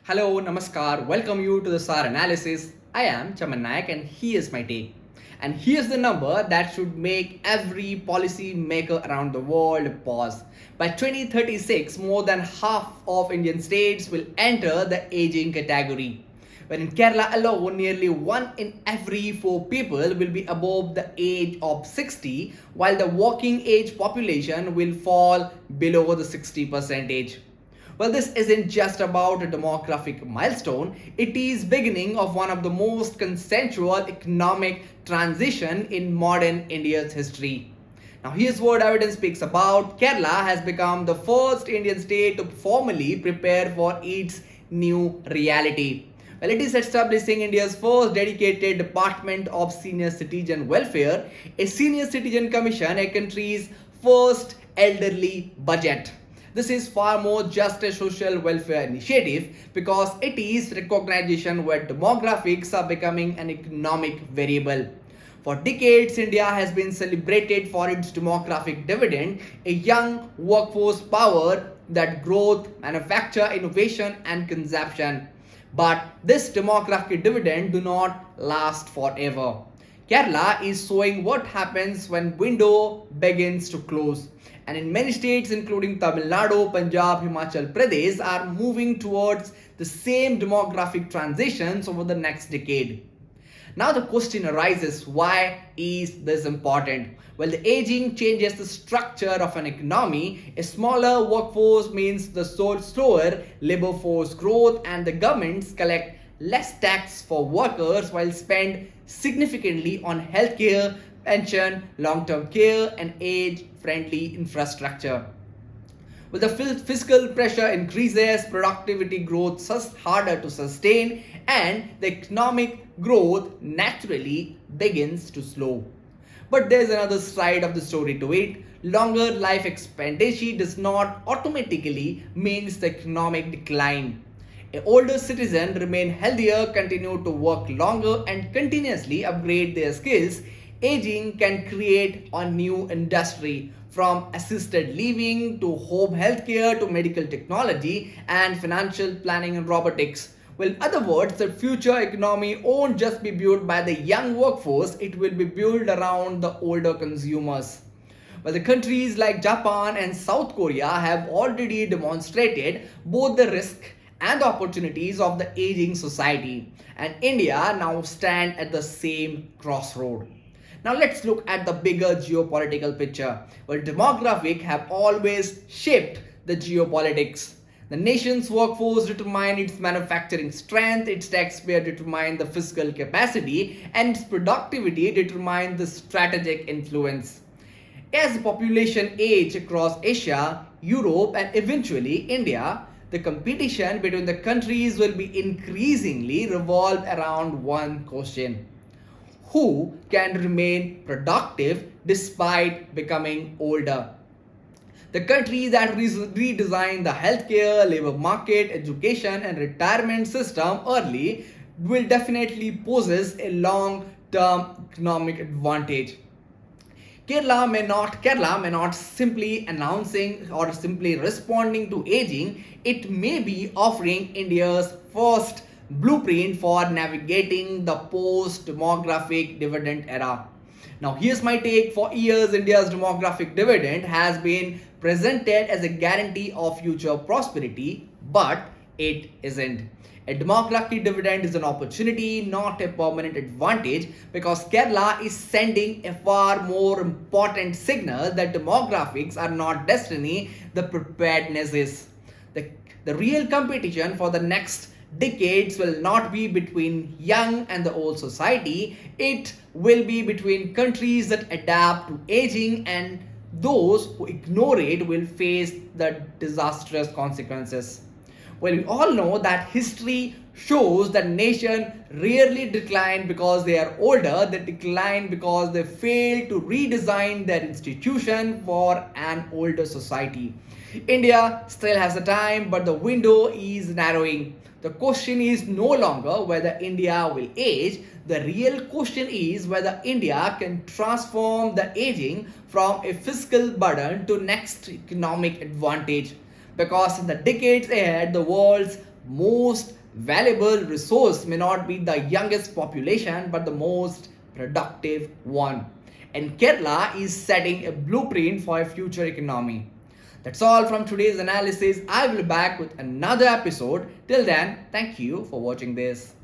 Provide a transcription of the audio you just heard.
Hello, Namaskar. Welcome you to the SAAR Analysis. I am Chaman Nayak and here's my take. And here's the number that should make every policy maker around the world pause. By 2036, more than half of Indian states will enter the aging category. When in Kerala alone, nearly 1 in every 4 people will be above the age of 60, while the working age population will fall below the 60% age. Well, this isn't just about a demographic milestone, it is beginning of one of the most consensual economic transition in modern India's history. Now here's what evidence speaks about. Kerala has become the first Indian state to formally prepare for its new reality. Well, it is establishing India's first dedicated Department of Senior Citizen Welfare, a Senior Citizen Commission, a country's first elderly budget. This is far more just a social welfare initiative because it is recognition where demographics are becoming an economic variable. For decades, India has been celebrated for its demographic dividend, a young workforce power that growth, manufacture, innovation and consumption. But this demographic dividend do not last forever. Kerala is showing what happens when window begins to close. And in many states including Tamil Nadu, Punjab, Himachal Pradesh are moving towards the same demographic transitions over the next decade. Now the question arises, why is this important? Well, the aging changes the structure of an economy. A smaller workforce means the slower labor force growth and the governments collect less tax for workers while spend significantly on healthcare, pension, long-term care and age-friendly infrastructure. Well, the fiscal pressure increases, productivity growth is harder to sustain, and the economic growth naturally begins to slow. But there's another side of the story to it. Longer life expectancy does not automatically means the economic decline. An older citizen remain healthier, continue to work longer and continuously upgrade their skills. Aging can create a new industry from assisted living to home healthcare to medical technology and financial planning and robotics. Well, in other words, the future economy won't just be built by the young workforce, it will be built around the older consumers. Well, the countries like Japan and South Korea have already demonstrated both the risk and the opportunities of the aging society, and India now stand at the same crossroad. Now let's look at the bigger geopolitical picture. Well, demographics have always shaped the geopolitics. The nation's workforce determines its manufacturing strength, its taxpayer determine the fiscal capacity, and its productivity determines the strategic influence. As the population age across Asia, Europe, and eventually India, the competition between the countries will be increasingly revolve around one question: who can remain productive despite becoming older? The countries that redesign the healthcare, labor market, education, and retirement system early will definitely possess a long-term economic advantage. Kerala may not simply announcing or simply responding to aging, it may be offering India's first blueprint for navigating the post-demographic dividend era. Now here's my take. For years, India's demographic dividend has been presented as a guarantee of future prosperity, but it isn't. A demographic dividend is an opportunity, not a permanent advantage, because Kerala is sending a far more important signal that demographics are not destiny, the preparedness is. The real competition for the next decades will not be between young and the old society, it will be between countries that adapt to aging, and those who ignore it will face the disastrous consequences. Well, we all know that history shows that nation rarely decline because they are older, they decline because they fail to redesign their institution for an older society. India still has the time, but the window is narrowing. The question is no longer whether India will age. The real question is whether India can transform the aging from a fiscal burden to next economic advantage. Because in the decades ahead, the world's most valuable resource may not be the youngest population but the most productive one. And Kerala is setting a blueprint for a future economy. That's all from today's analysis. I will be back with another episode. Till then, thank you for watching this.